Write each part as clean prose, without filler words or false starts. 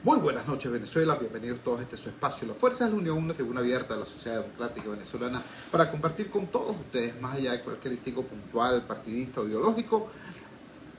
Muy buenas noches, Venezuela. Bienvenidos todos a este su espacio. La Fuerza de la Unión, una tribuna abierta de la sociedad democrática venezolana para compartir con todos ustedes, más allá de cualquier crítico puntual, partidista o ideológico,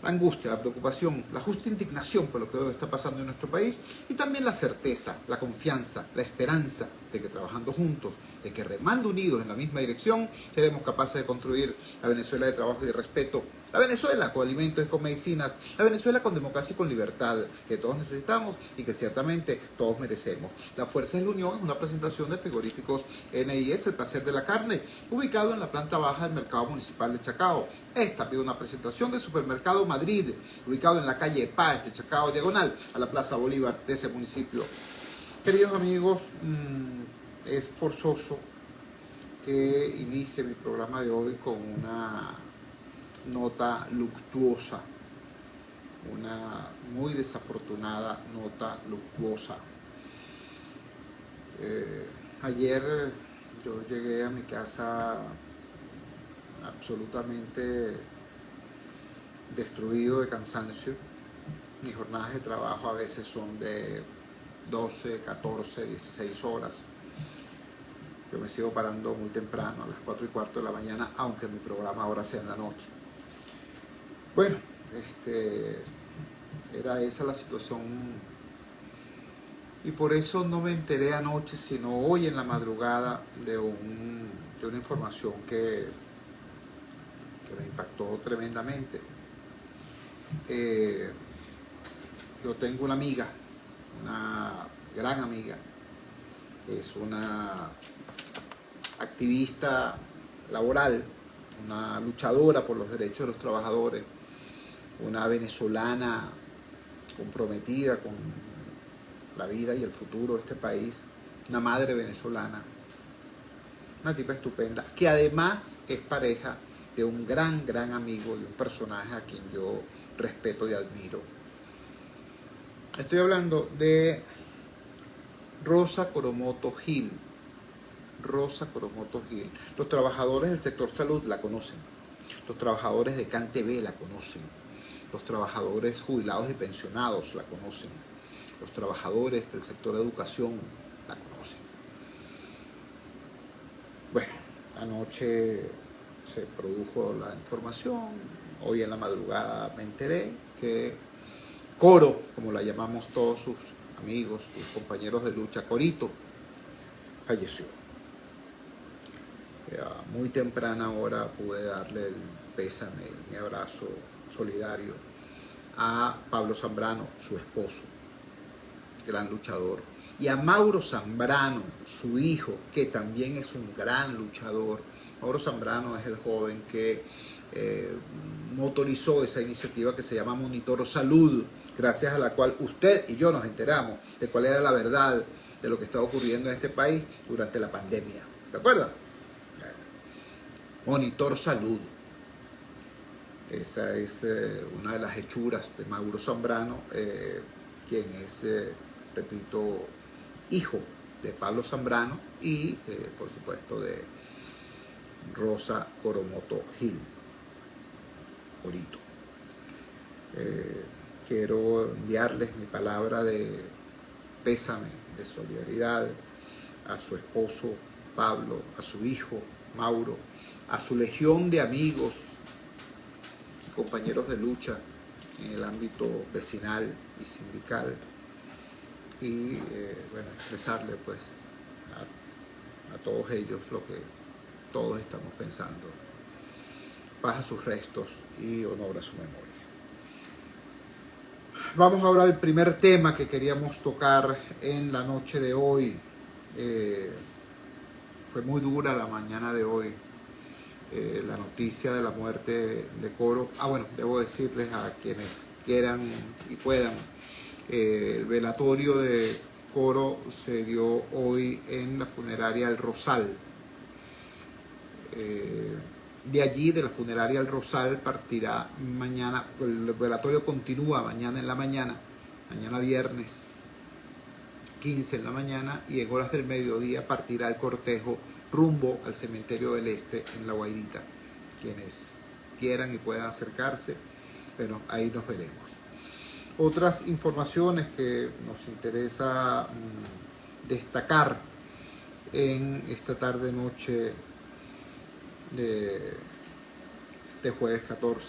la angustia, la preocupación, la justa indignación por lo que hoy está pasando en nuestro país y también la certeza, la confianza, la esperanza de que trabajando juntos, de que remando unidos en la misma dirección, seremos capaces de construir la Venezuela de trabajo y de respeto, la Venezuela con alimentos y con medicinas, la Venezuela con democracia y con libertad, que todos necesitamos y que ciertamente todos merecemos. La Fuerza de la Unión es una presentación de frigoríficos NIS, El Placer de la Carne, ubicado en la planta baja del Mercado Municipal de Chacao. Esta es una presentación del Supermercado Madrid, ubicado en la calle Paz de Chacao, diagonal a la Plaza Bolívar de ese municipio. Queridos amigos, es forzoso que inicie mi programa de hoy con una nota luctuosa, una muy desafortunada nota luctuosa. Ayer yo llegué a mi casa absolutamente destruido de cansancio. Mis jornadas de trabajo a veces son de 12, 14, 16 horas. Yo me sigo parando muy temprano, a las 4:15 de la mañana, aunque mi programa ahora sea en la noche. Bueno, era esa la situación y por eso no me enteré anoche, sino hoy en la madrugada de una información que me impactó tremendamente. Yo tengo una amiga, una gran amiga, es una activista laboral, una luchadora por los derechos de los trabajadores, una venezolana comprometida con la vida y el futuro de este país, una madre venezolana, una tipa estupenda, que además es pareja de un gran amigo, de un personaje a quien yo respeto y admiro. Estoy hablando de Rosa Coromoto Gil. Rosa Coromoto Gil. Los trabajadores del sector salud la conocen. Los trabajadores de CanTV la conocen. Los trabajadores jubilados y pensionados la conocen. Los trabajadores del sector de educación la conocen. Bueno, anoche se produjo la información. Hoy en la madrugada me enteré que Coro, como la llamamos todos sus amigos, sus compañeros de lucha, Corito, falleció. A muy temprana hora pude darle el pésame, mi abrazo solidario a Pablo Zambrano, su esposo, gran luchador, y a Mauro Zambrano, su hijo, que también es un gran luchador. Mauro Zambrano es el joven que motorizó esa iniciativa que se llama Monitor Salud, gracias a la cual usted y yo nos enteramos de cuál era la verdad de lo que estaba ocurriendo en este país durante la pandemia. ¿De acuerdo? Monitor Salud. Esa es una de las hechuras de Mauro Zambrano, quien es, repito, hijo de Pablo Zambrano y, por supuesto, de Rosa Coromoto Gil, Corito. Quiero enviarles mi palabra de pésame, de solidaridad a su esposo Pablo, a su hijo Mauro, a su legión de amigos y compañeros de lucha en el ámbito vecinal y sindical y bueno, expresarle pues a todos ellos lo que todos estamos pensando. Paz a sus restos y honor a su memoria. Vamos ahora al primer tema que queríamos tocar en la noche de hoy. Fue muy dura la mañana de hoy, la noticia de la muerte de Coro. Bueno, debo decirles a quienes quieran y puedan, el velatorio de Coro se dio hoy en la funeraria El Rosal. De allí, de la funeraria El Rosal, partirá mañana. El velatorio continúa mañana en la mañana, mañana viernes, 15 de la mañana, y en horas del mediodía partirá el cortejo rumbo al Cementerio del Este en La Guairita. Quienes quieran y puedan acercarse, bueno, ahí nos veremos. Otras informaciones que nos interesa destacar en esta tarde-noche de este jueves 14.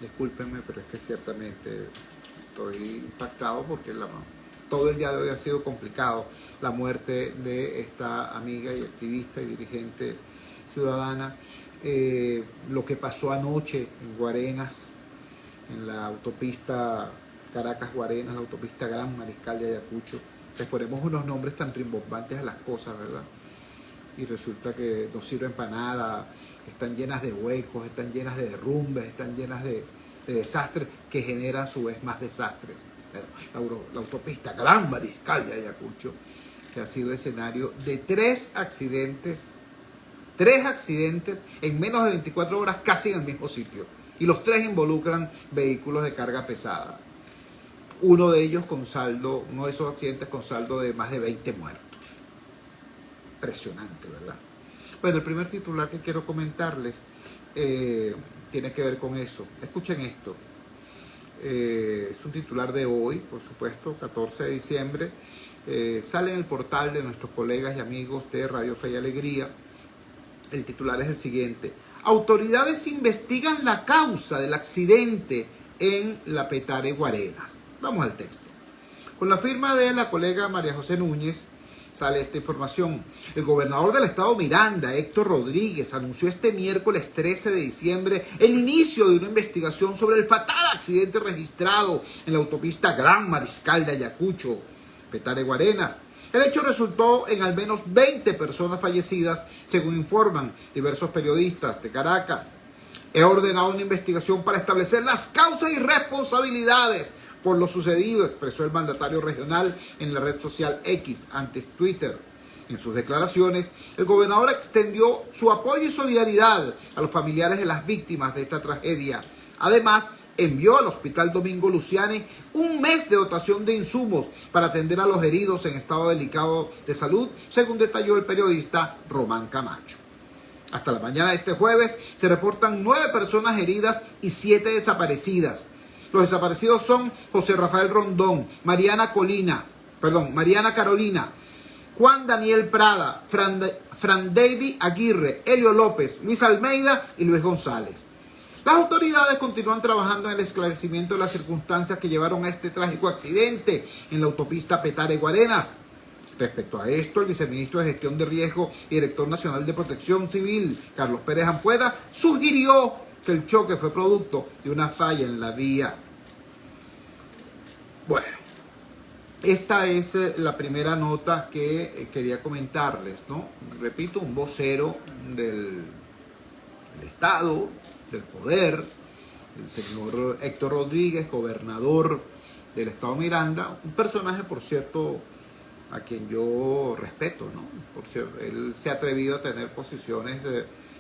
Discúlpenme, pero es que ciertamente estoy impactado porque todo el día de hoy ha sido complicado. La muerte de esta amiga y activista y dirigente ciudadana, lo que pasó anoche en Guarenas, en la autopista Caracas-Guarenas, la autopista Gran Mariscal de Ayacucho. Les ponemos unos nombres tan rimbombantes a las cosas, ¿verdad? Y resulta que no sirven para nada, están llenas de huecos, están llenas de derrumbes, están llenas de desastres que generan a su vez más desastres. La autopista Gran Mariscal de Ayacucho, que ha sido escenario de 3 accidentes en menos de 24 horas, casi en el mismo sitio. Y los 3 involucran vehículos de carga pesada. Uno de esos accidentes con saldo de más de 20 muertos. Impresionante, ¿verdad? Bueno, el primer titular que quiero comentarles tiene que ver con eso. Escuchen esto. Es un titular de hoy, por supuesto, 14 de diciembre. Sale en el portal de nuestros colegas y amigos de Radio Fe y Alegría. El titular es el siguiente: autoridades investigan la causa del accidente en la Petare Guarenas. Vamos al texto. Con la firma de la colega María José Núñez sale esta información. El gobernador del estado Miranda, Héctor Rodríguez, anunció este miércoles 13 de diciembre el inicio de una investigación sobre el fatal accidente registrado en la autopista Gran Mariscal de Ayacucho, Petare Guarenas. El hecho resultó en al menos 20 personas fallecidas, según informan diversos periodistas de Caracas. He ordenado una investigación para establecer las causas y responsabilidades por lo sucedido, expresó el mandatario regional en la red social X, antes Twitter. En sus declaraciones, el gobernador extendió su apoyo y solidaridad a los familiares de las víctimas de esta tragedia. Además, envió al Hospital Domingo Luciani un mes de dotación de insumos para atender a los heridos en estado delicado de salud, según detalló el periodista Román Camacho. Hasta la mañana de este jueves se reportan 9 personas heridas y 7 desaparecidas. Los desaparecidos son José Rafael Rondón, Mariana Carolina, Juan Daniel Prada, Fran David Aguirre, Helio López, Luis Almeida y Luis González. Las autoridades continúan trabajando en el esclarecimiento de las circunstancias que llevaron a este trágico accidente en la autopista Petare Guarenas. Respecto a esto, el viceministro de Gestión de Riesgo y director nacional de Protección Civil, Carlos Pérez Ampueda, sugirió que el choque fue producto de una falla en la vía. Bueno, esta es la primera nota que quería comentarles, ¿no? Repito, un vocero del Estado, del poder, el señor Héctor Rodríguez, gobernador del estado Miranda, un personaje, por cierto, a quien yo respeto, ¿no? Por cierto, él se ha atrevido a tener posiciones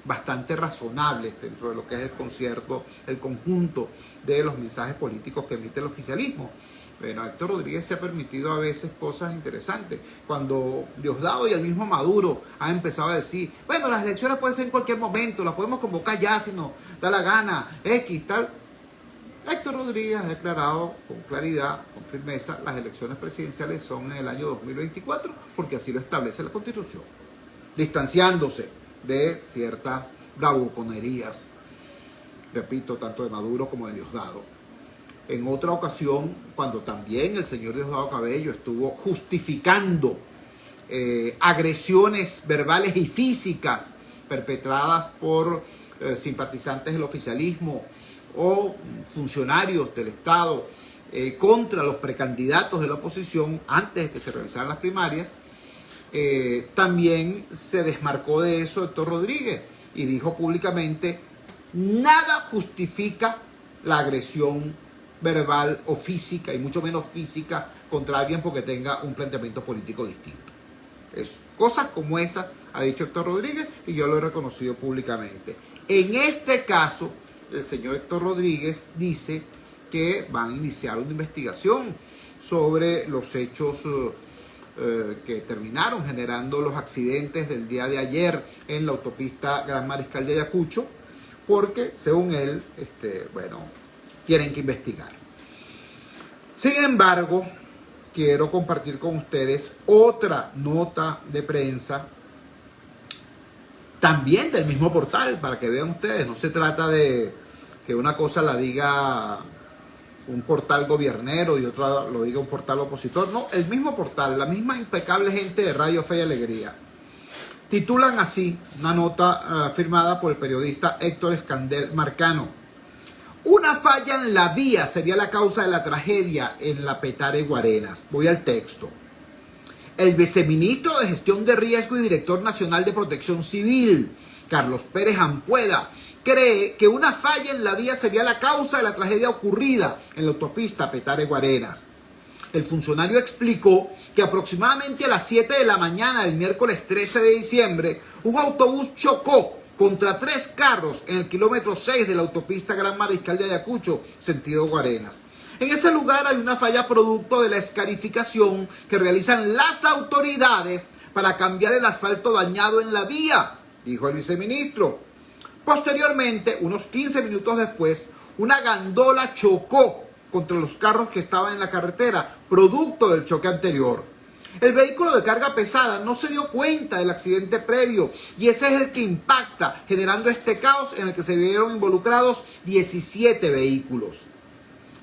bastante razonables dentro de lo que es el conjunto de los mensajes políticos que emite el oficialismo. Bueno, Héctor Rodríguez se ha permitido a veces cosas interesantes. Cuando Diosdado y el mismo Maduro han empezado a decir, bueno, las elecciones pueden ser en cualquier momento, las podemos convocar ya si nos da la gana, X, tal. Héctor Rodríguez ha declarado con claridad, con firmeza, las elecciones presidenciales son en el año 2024, porque así lo establece la Constitución, distanciándose de ciertas bravuconerías, repito, tanto de Maduro como de Diosdado. En otra ocasión, cuando también el señor Diosdado Cabello estuvo justificando agresiones verbales y físicas perpetradas por simpatizantes del oficialismo o funcionarios del Estado contra los precandidatos de la oposición antes de que se realizaran las primarias, también se desmarcó de eso Héctor Rodríguez y dijo públicamente: nada justifica la agresión verbal o física, y mucho menos física, contra alguien porque tenga un planteamiento político distinto. Cosas como esas ha dicho Héctor Rodríguez y yo lo he reconocido públicamente. En este caso, el señor Héctor Rodríguez dice que van a iniciar una investigación sobre los hechos que terminaron generando los accidentes del día de ayer en la autopista Gran Mariscal de Ayacucho, porque según él, bueno, tienen que investigar. Sin embargo, quiero compartir con ustedes otra nota de prensa, también del mismo portal, para que vean ustedes. No se trata de que una cosa la diga un portal gobiernero y otra lo diga un portal opositor. No, el mismo portal, la misma impecable gente de Radio Fe y Alegría. Titulan así una nota firmada por el periodista Héctor Escandel Marcano. Una falla en la vía sería la causa de la tragedia en la Petare Guarenas. Voy al texto. El viceministro de Gestión de Riesgo y director nacional de Protección Civil, Carlos Pérez Ampueda, cree que una falla en la vía sería la causa de la tragedia ocurrida en la autopista Petare Guarenas. El funcionario explicó que aproximadamente a las 7 de la mañana del miércoles 13 de diciembre, un autobús chocó contra 3 carros en el kilómetro 6 de la autopista Gran Mariscal de Ayacucho, sentido Guarenas. En ese lugar hay una falla producto de la escarificación que realizan las autoridades para cambiar el asfalto dañado en la vía, dijo el viceministro. Posteriormente, unos 15 minutos después, una gandola chocó contra los carros que estaban en la carretera, producto del choque anterior. El vehículo de carga pesada no se dio cuenta del accidente previo y ese es el que impacta, generando este caos en el que se vieron involucrados 17 vehículos.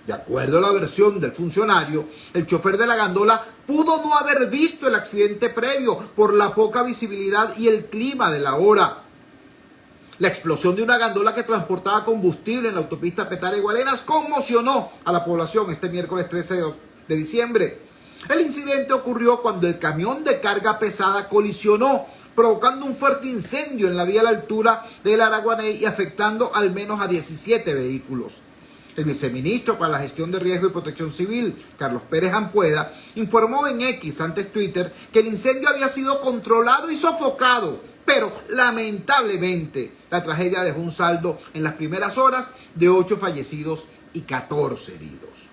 De acuerdo a la versión del funcionario, el chofer de la gandola pudo no haber visto el accidente previo por la poca visibilidad y el clima de la hora. La explosión de una gandola que transportaba combustible en la autopista Petare Guarenas conmocionó a la población este miércoles 13 de diciembre. El incidente ocurrió cuando el camión de carga pesada colisionó, provocando un fuerte incendio en la vía a la altura del Araguané y afectando al menos a 17 vehículos. El viceministro para la Gestión de Riesgo y Protección Civil, Carlos Pérez Ampueda, informó en X, antes Twitter, que el incendio había sido controlado y sofocado, pero lamentablemente la tragedia dejó un saldo en las primeras horas de 8 fallecidos y 14 heridos.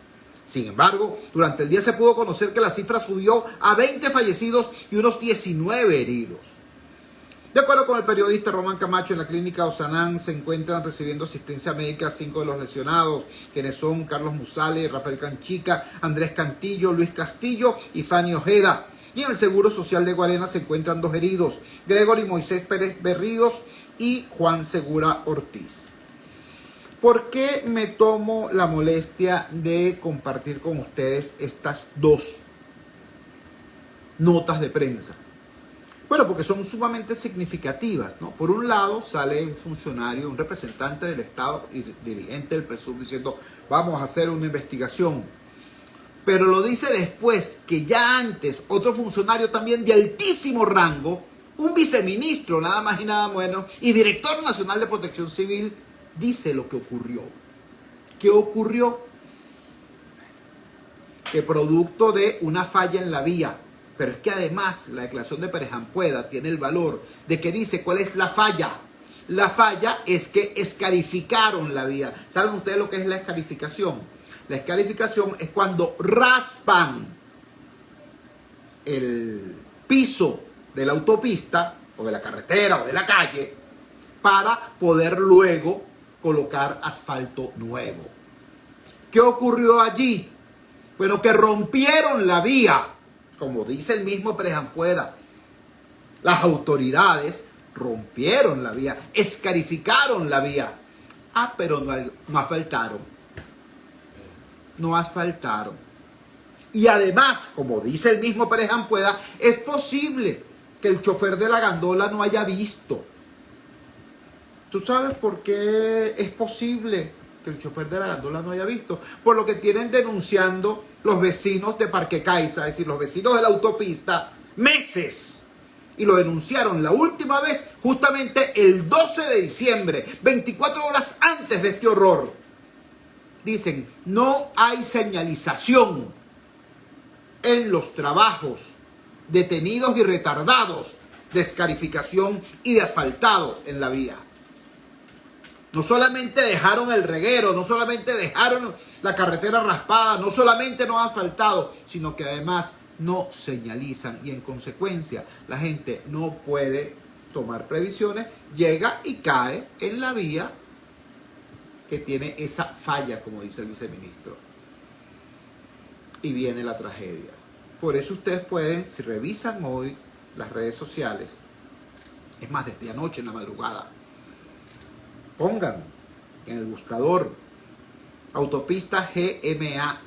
Sin embargo, durante el día se pudo conocer que la cifra subió a 20 fallecidos y unos 19 heridos. De acuerdo con el periodista Román Camacho, en la clínica Osanán se encuentran recibiendo asistencia médica 5 de los lesionados, quienes son Carlos Musale, Rafael Canchica, Andrés Cantillo, Luis Castillo y Fanny Ojeda. Y en el Seguro Social de Guarenas se encuentran 2 heridos, Gregory Moisés Pérez Berríos y Juan Segura Ortiz. ¿Por qué me tomo la molestia de compartir con ustedes estas 2 notas de prensa? Bueno, porque son sumamente significativas, ¿no? Por un lado sale un funcionario, un representante del Estado y dirigente del PSUV diciendo vamos a hacer una investigación. Pero lo dice después que ya antes otro funcionario también de altísimo rango, un viceministro nada más y nada menos y director nacional de Protección Civil, dice lo que ocurrió. ¿Qué ocurrió? Que producto de una falla en la vía. Pero es que además la declaración de Pérez Ampueda tiene el valor de que dice cuál es la falla. La falla es que escarificaron la vía. ¿Saben ustedes lo que es la escarificación? La escarificación es cuando raspan el piso de la autopista o de la carretera o de la calle para poder luego colocar asfalto nuevo. ¿Qué ocurrió allí? Bueno, que rompieron la vía. Como dice el mismo Pérez Ampueda, las autoridades rompieron la vía, escarificaron la vía. Ah, pero no asfaltaron. No asfaltaron. Y además, como dice el mismo Pérez Ampueda, es posible que el chofer de la gandola no haya visto. ¿Tú sabes por qué es posible que el chofer de la gandola no haya visto? Por lo que tienen denunciando los vecinos de Parque Caiza, es decir, los vecinos de la autopista, meses. Y lo denunciaron la última vez justamente el 12 de diciembre, 24 horas antes de este horror. Dicen, no hay señalización en los trabajos detenidos y retardados de escarificación y de asfaltado en la vía. No solamente dejaron el reguero, no solamente dejaron la carretera raspada, no solamente no han asfaltado, sino que además no señalizan y en consecuencia la gente no puede tomar previsiones, llega y cae en la vía que tiene esa falla, como dice el viceministro. Y viene la tragedia. Por eso ustedes pueden, si revisan hoy las redes sociales, es más, desde anoche en la madrugada, pongan en el buscador autopista GMA,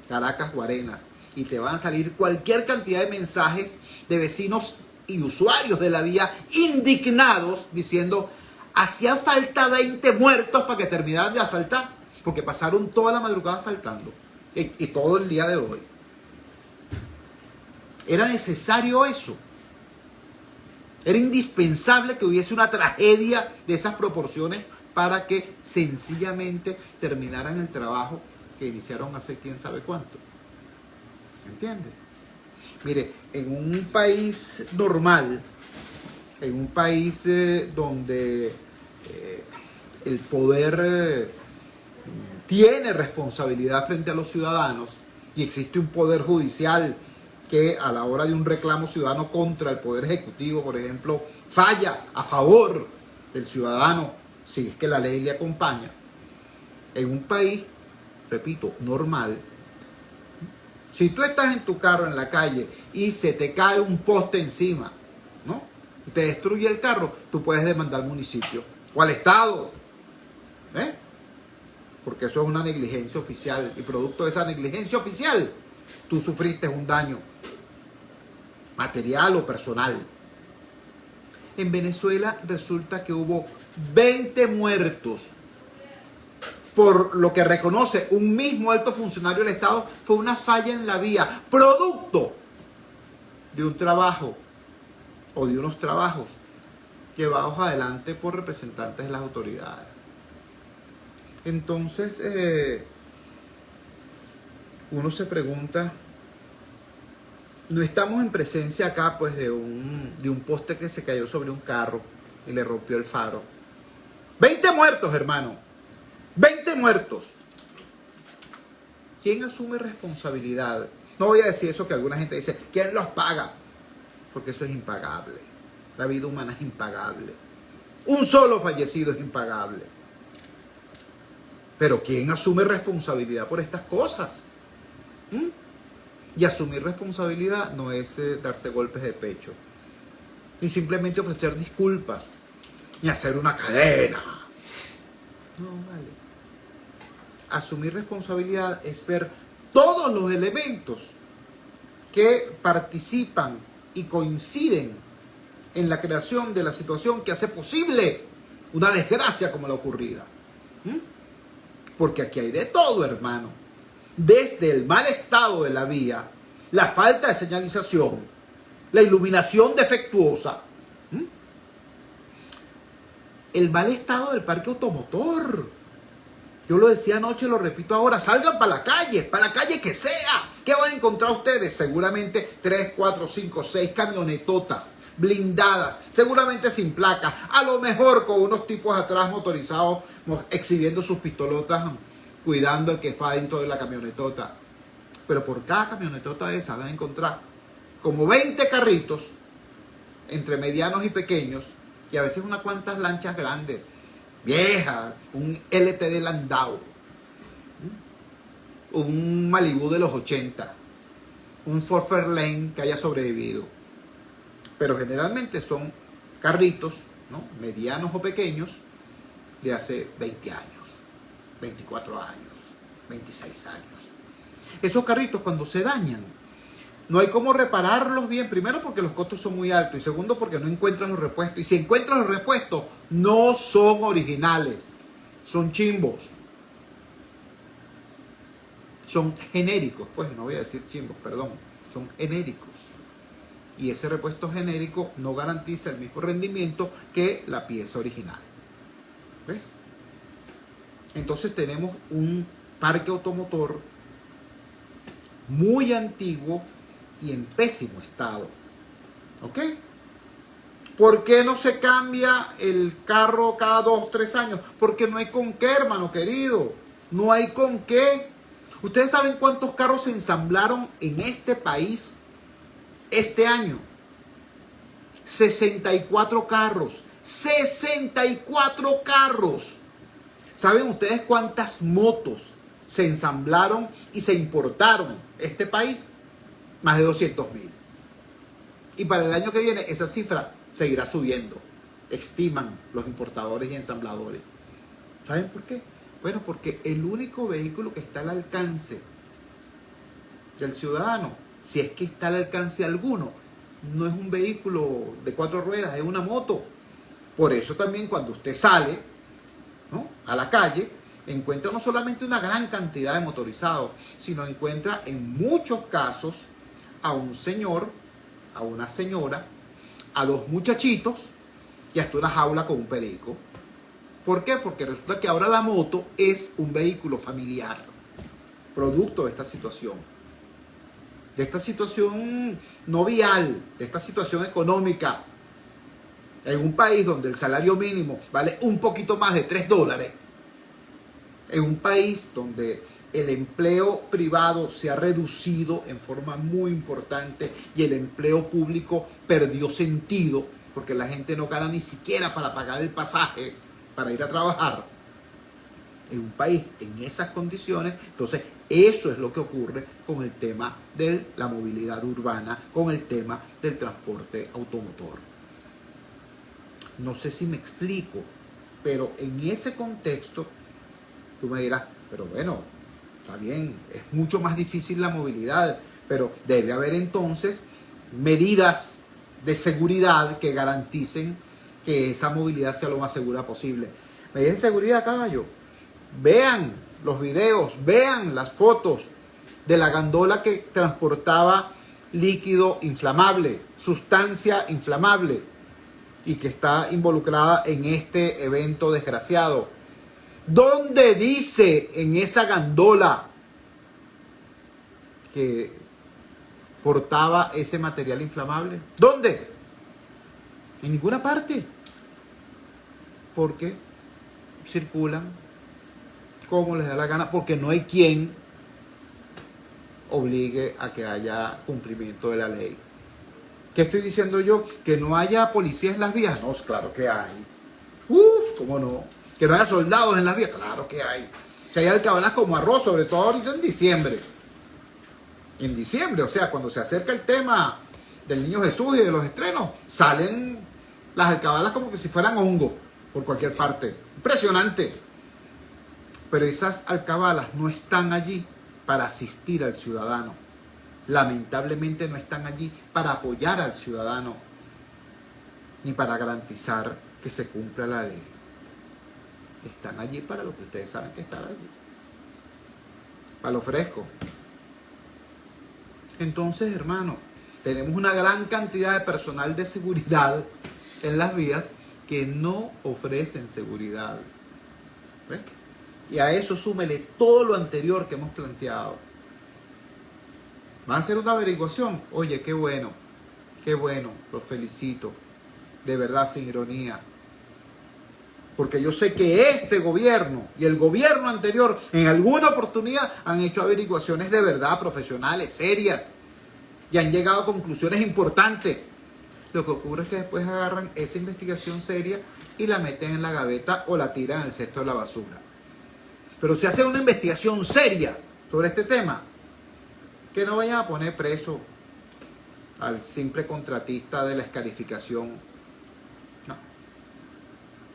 Caracas Guarenas, y te van a salir cualquier cantidad de mensajes de vecinos y usuarios de la vía indignados diciendo: hacía falta 20 muertos para que terminaran de asfaltar, porque pasaron toda la madrugada asfaltando y todo el día de hoy. Era necesario eso. Era indispensable que hubiese una tragedia de esas proporciones para que sencillamente terminaran el trabajo que iniciaron hace quién sabe cuánto. ¿Entiende? Mire, en un país normal, en un país donde el poder tiene responsabilidad frente a los ciudadanos y existe un poder judicial que a la hora de un reclamo ciudadano contra el poder ejecutivo, por ejemplo, falla a favor del ciudadano, si es que la ley le acompaña. En un país, repito, normal, si tú estás en tu carro en la calle y se te cae un poste encima, ¿no?, y te destruye el carro, tú puedes demandar al municipio o al Estado, porque eso es una negligencia oficial, y producto de esa negligencia oficial tú sufriste un daño material o personal. En Venezuela resulta que hubo 20 muertos por lo que reconoce un mismo alto funcionario del Estado fue una falla en la vía, producto de un trabajo o de unos trabajos llevados adelante por representantes de las autoridades. Entonces, uno se pregunta, no estamos en presencia acá pues de un poste que se cayó sobre un carro y le rompió el faro. 20 muertos, hermano. 20 muertos. ¿Quién asume responsabilidad? No voy a decir eso que alguna gente dice, ¿quién los paga? Porque eso es impagable. La vida humana es impagable. Un solo fallecido es impagable. Pero ¿quién asume responsabilidad por estas cosas? Y asumir responsabilidad no es darse golpes de pecho, ni simplemente ofrecer disculpas, ni hacer una cadena. No, vale. Asumir responsabilidad es ver todos los elementos que participan y coinciden en la creación de la situación que hace posible una desgracia como la ocurrida. Porque aquí hay de todo, hermano. Desde el mal estado de la vía, la falta de señalización, la iluminación defectuosa, el mal estado del parque automotor. Yo lo decía anoche, lo repito ahora, salgan para la calle que sea. ¿Qué van a encontrar ustedes? Seguramente 3, 4, 5, 6 camionetotas blindadas, seguramente sin placas, a lo mejor con unos tipos atrás motorizados exhibiendo sus pistolotas, cuidando el que está dentro de la camionetota. Pero por cada camionetota de esas van a encontrar como 20 carritos, entre medianos y pequeños, y a veces unas cuantas lanchas grandes, viejas, un LTD Landau, un Malibu de los 80, un Ford Fairlane que haya sobrevivido. Pero generalmente son carritos, ¿no?, medianos o pequeños, de hace 20 años, 24 años, 26 años. Esos carritos cuando se dañan, no hay cómo repararlos bien. Primero porque los costos son muy altos y segundo porque no encuentran los repuestos. Y si encuentran los repuestos, no son originales, son chimbos. Son genéricos, pues no voy a decir chimbos, perdón, son genéricos. Y ese repuesto genérico no garantiza el mismo rendimiento que la pieza original. ¿Ves? Entonces tenemos un parque automotor muy antiguo y en pésimo estado. ¿Ok? ¿Por qué no se cambia el carro cada 2, 3 años? Porque no hay con qué, hermano querido. No hay con qué. ¿Ustedes saben cuántos carros se ensamblaron en este país Este año, 64 carros. 64 carros. ¿Saben ustedes cuántas motos se ensamblaron y se importaron a este país? Más de 200,000. Y para el año que viene esa cifra seguirá subiendo. Estiman los importadores y ensambladores. ¿Saben por qué? Bueno, porque el único vehículo que está al alcance del ciudadano, si es que está al alcance alguno, no es un vehículo de 4 ruedas, es una moto. Por eso también cuando usted sale, ¿no?, a la calle, encuentra no solamente una gran cantidad de motorizados, sino encuentra en muchos casos a un señor, a una señora, a 2 muchachitos y hasta una jaula con un perico. ¿Por qué? Porque resulta que ahora la moto es un vehículo familiar, producto de esta situación no vial, de esta situación económica. En un país donde el salario mínimo vale un poquito más de $3, en un país donde el empleo privado se ha reducido en forma muy importante y el empleo público perdió sentido porque la gente no gana ni siquiera para pagar el pasaje para ir a trabajar. En un país en esas condiciones, entonces eso es lo que ocurre con el tema de la movilidad urbana, con el tema del transporte automotor. No sé si me explico, pero en ese contexto tú me dirás, pero bueno, está bien, es mucho más difícil la movilidad, pero debe haber entonces medidas de seguridad que garanticen que esa movilidad sea lo más segura posible. Medidas de seguridad, caballo. Vean los videos, vean las fotos de la gandola que transportaba líquido inflamable, sustancia inflamable, y que está involucrada en este evento desgraciado. ¿Dónde dice en esa gandola que portaba ese material inflamable? ¿Dónde? En ninguna parte. Porque circulan como les da la gana, porque no hay quien obligue a que haya cumplimiento de la ley. ¿Qué estoy diciendo yo? ¿Que no haya policías en las vías? No, claro que hay. ¿Cómo no? ¿Que no haya soldados en las vías? Claro que hay. Que hay alcabalas como arroz, sobre todo ahorita en diciembre. En diciembre, o sea, cuando se acerca el tema del Niño Jesús y de los estrenos, salen las alcabalas como que si fueran hongos por cualquier parte. Impresionante. Pero esas alcabalas no están allí para asistir al ciudadano. Lamentablemente no están allí para apoyar al ciudadano ni para garantizar que se cumpla la ley. Están allí para lo que ustedes saben que están allí. Para lo fresco. Entonces, hermano, tenemos una gran cantidad de personal de seguridad en las vías que no ofrecen seguridad. ¿Ves? Y a eso súmele todo lo anterior que hemos planteado. ¿Van a hacer una averiguación? Oye, qué bueno, los felicito. De verdad, sin ironía. Porque yo sé que este gobierno y el gobierno anterior en alguna oportunidad han hecho averiguaciones de verdad, profesionales, serias. Y han llegado a conclusiones importantes. Lo que ocurre es que después agarran esa investigación seria y la meten en la gaveta o la tiran al cesto de la basura. Pero si hace una investigación seria sobre este tema, que no vayan a poner preso al simple contratista de la escarificación. No.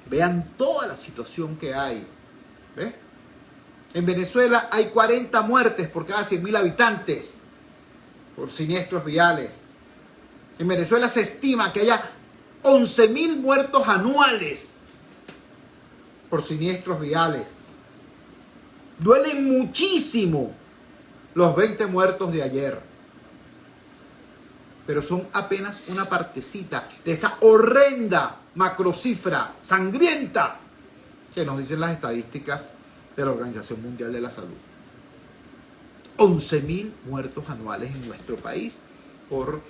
Vean toda la situación que hay. ¿Ves? En Venezuela hay 40 muertes por cada 100.000 habitantes por siniestros viales. En Venezuela se estima que haya 11.000 muertos anuales por siniestros viales. Duelen muchísimo los 20 muertos de ayer. Pero son apenas una partecita de esa horrenda macrocifra sangrienta que nos dicen las estadísticas de la Organización Mundial de la Salud. 11.000 muertos anuales en nuestro país por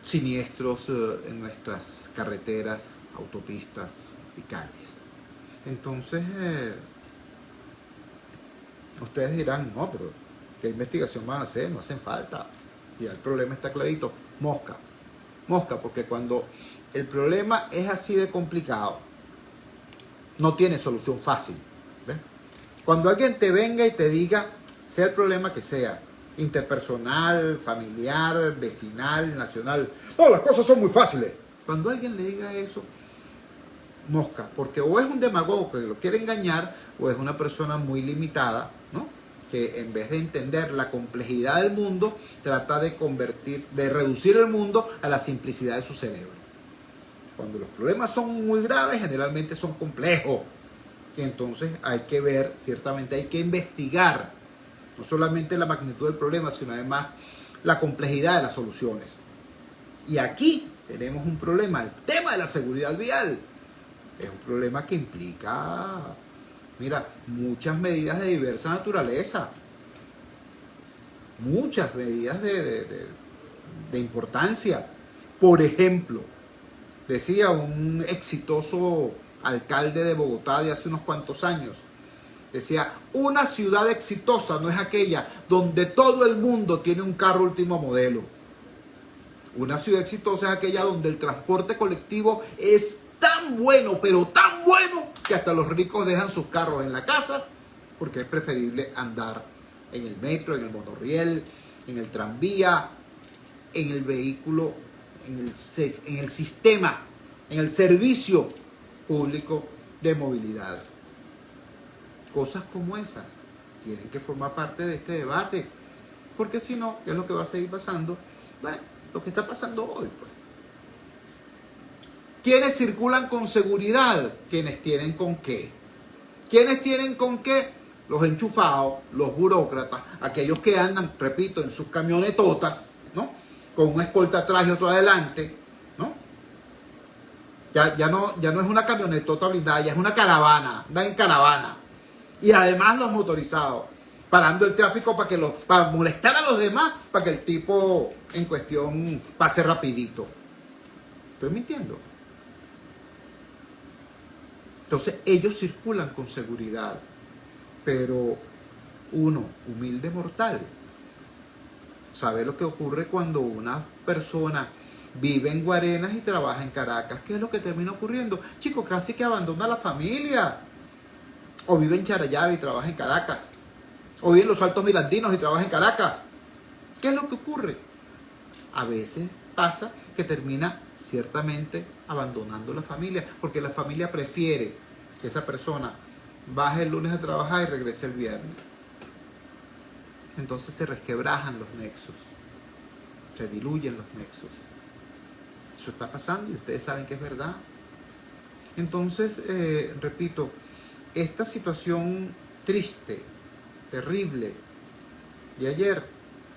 siniestros en nuestras carreteras, autopistas y calles. Entonces, ustedes dirán, no, pero ¿Qué investigación van a hacer? No hacen falta. Y el problema está clarito. Mosca. Mosca, porque cuando el problema es así de complicado, no tiene solución fácil. ¿Ves? Cuando alguien te venga y te diga, sea el problema que sea, interpersonal, familiar, vecinal, nacional, no, las cosas son muy fáciles. Cuando alguien le diga eso, mosca, porque o es un demagogo que lo quiere engañar, o es una persona muy limitada, ¿no? Que en vez de entender la complejidad del mundo, trata de reducir el mundo a la simplicidad de su cerebro. Cuando los problemas son muy graves, generalmente son complejos. Y entonces hay que ver, ciertamente hay que investigar, no solamente la magnitud del problema, sino además la complejidad de las soluciones. Y aquí tenemos un problema, el tema de la seguridad vial. Es un problema que implica, mira, muchas medidas de diversa naturaleza, muchas medidas de importancia. Por ejemplo, decía un exitoso alcalde de Bogotá de hace unos cuantos años, decía, una ciudad exitosa no es aquella donde todo el mundo tiene un carro último modelo. Una ciudad exitosa es aquella donde el transporte colectivo es tan bueno, pero tan bueno, que hasta los ricos dejan sus carros en la casa, porque es preferible andar en el metro, en el monorriel, en el tranvía, en el vehículo, en el sistema, en el servicio público de movilidad. Cosas como esas tienen que formar parte de este debate, porque si no, ¿qué es lo que va a seguir pasando? Bueno, lo que está pasando hoy, pues. ¿Quiénes circulan con seguridad? Quienes tienen con qué. ¿Quiénes tienen con qué? Los enchufados, los burócratas, aquellos que andan, repito, en sus camionetotas, ¿no? Con un escolta atrás y otro adelante, ¿no? Ya no es una camionetota blindada, ya es una caravana, andan en caravana. Y además los motorizados, parando el tráfico para molestar a los demás, para que el tipo en cuestión pase rapidito. ¿Estoy mintiendo? Entonces ellos circulan con seguridad, pero uno, humilde mortal, sabe lo que ocurre cuando una persona vive en Guarenas y trabaja en Caracas. ¿Qué es lo que termina ocurriendo? Chicos, casi que abandona la familia. O vive en Charallave y trabaja en Caracas. O vive en los Altos Milandinos y trabaja en Caracas. ¿Qué es lo que ocurre? A veces pasa que termina ciertamente abandonando la familia, porque la familia prefiere que esa persona baje el lunes a trabajar y regrese el viernes. Entonces se resquebrajan los nexos, se diluyen los nexos. Eso está pasando y ustedes saben que es verdad. Entonces, repito, esta situación triste, terrible de ayer,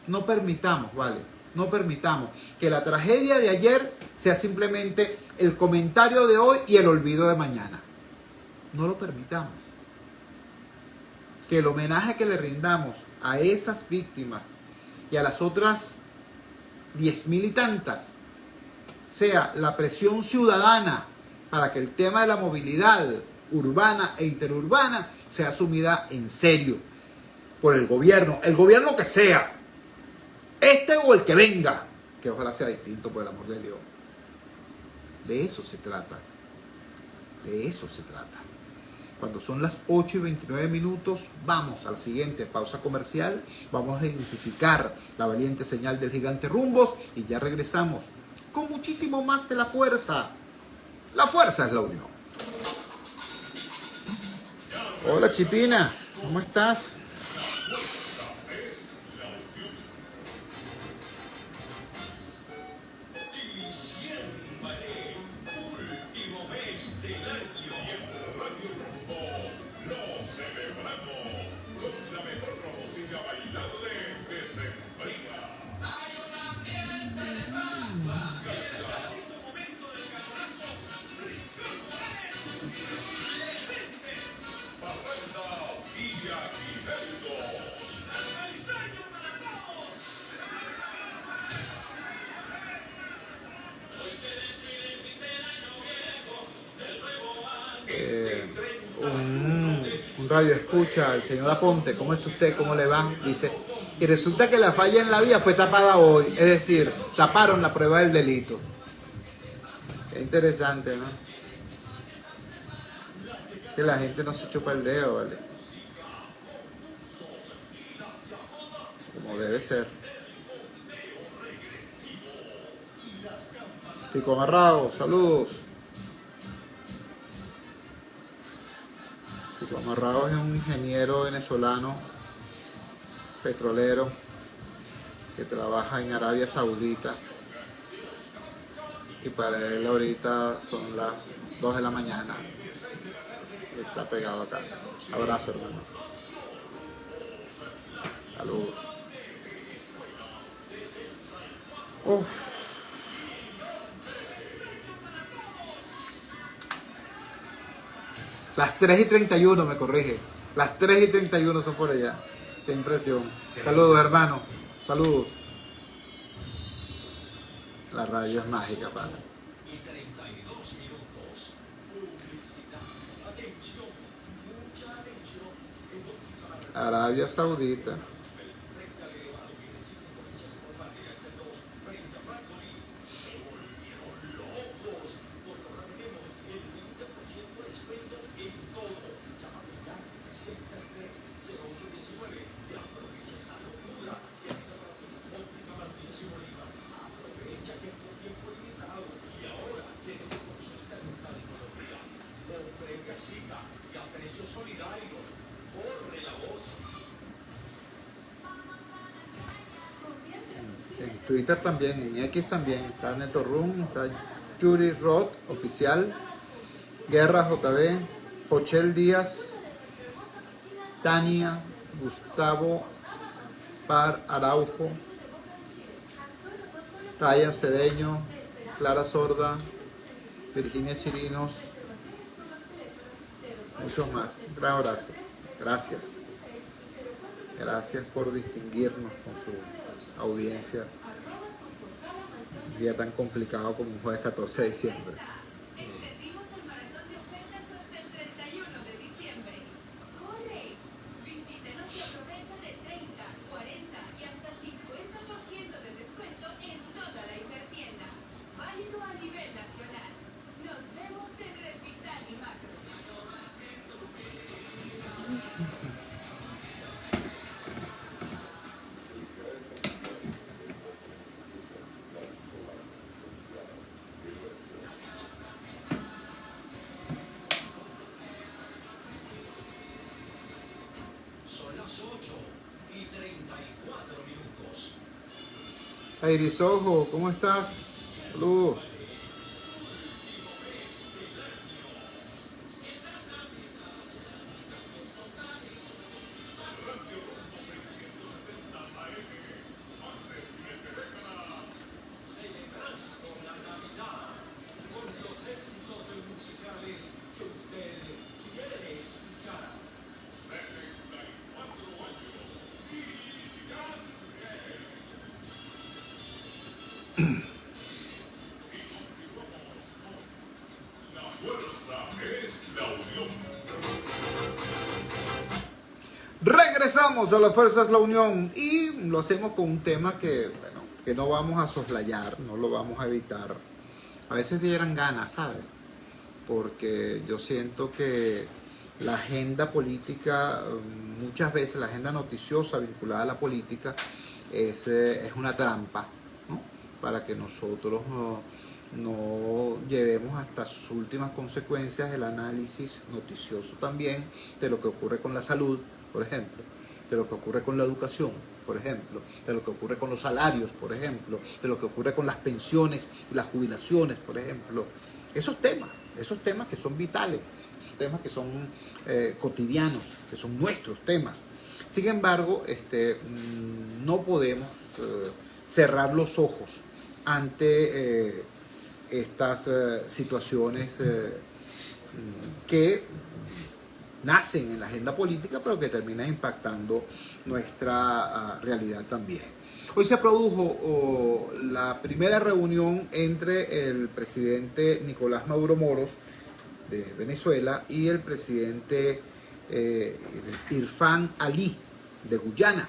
no permitamos, ¿vale? No permitamos que la tragedia de ayer sea simplemente el comentario de hoy y el olvido de mañana. No lo permitamos. Que el homenaje que le rindamos a esas víctimas y a las otras 10.000 y tantas sea la presión ciudadana para que el tema de la movilidad urbana e interurbana sea asumida en serio por el gobierno que sea, este o el que venga, que ojalá sea distinto, por el amor de Dios. De eso se trata. De eso se trata. Cuando son las 8:29, vamos a la siguiente pausa comercial. Vamos a identificar la valiente señal del gigante Rumbos y ya regresamos con muchísimo más de la fuerza. La fuerza es la unión. Hola Chipina, ¿cómo estás? Un radio escucha, el señor Aponte, ¿cómo es usted? ¿Cómo le va? Dice, Y resulta que la falla en la vía fue tapada hoy, es decir, taparon la prueba del delito. Qué interesante, ¿no? Que la gente no se chupa el dedo, ¿vale? Como debe ser. Pico Amarrado, saludos. Pico Amarrado es un ingeniero venezolano, petrolero, que trabaja en Arabia Saudita. Y para él ahorita son las 2 de la mañana. Y está pegado acá. Abrazo, hermano. Saludos. Uf. Las 3:31 me corrige. Las 3:31 son por allá. Qué impresión. Saludos, hermano. Saludos. La radio es mágica, padre. Arabia Saudita. En Twitter también, en X también, está Neto Room, está Yuri Roth, oficial, Guerra JB, Jochel Díaz, Tania, Gustavo Par Araujo, Ryan Cedeño, Clara Sorda, Virginia Chirinos, muchos más. Un gran abrazo. Gracias. Gracias por distinguirnos con su audiencia. Un día tan complicado como un jueves 14 de diciembre. Extendimos el maratón de ofertas hasta el 31 de diciembre. ¡Corre! Visítenos y aprovecha de 30, 40 y hasta 50% de descuento en toda la hipertienda. Válido a nivel nacional. Nos vemos en Red Vital y Macro. Iris Ojo, ¿cómo estás? Saludos. Regresamos a La Fuerza es la Unión y lo hacemos con un tema que, bueno, que no vamos a soslayar, no lo vamos a evitar. A veces dieran ganas, ¿sabes? Porque yo siento que la agenda política, muchas veces la agenda noticiosa vinculada a la política es una trampa, ¿no? Para que nosotros no llevemos hasta sus últimas consecuencias el análisis noticioso también de lo que ocurre con la salud, por ejemplo, de lo que ocurre con la educación, por ejemplo, de lo que ocurre con los salarios, por ejemplo, de lo que ocurre con las pensiones y las jubilaciones, por ejemplo. Esos temas que son vitales, esos temas que son cotidianos, que son nuestros temas. Sin embargo, no podemos cerrar los ojos ante estas situaciones que nacen en la agenda política, pero que terminan impactando nuestra realidad también. Hoy se produjo la primera reunión entre el presidente Nicolás Maduro Moros de Venezuela y el presidente Irfan Ali de Guyana.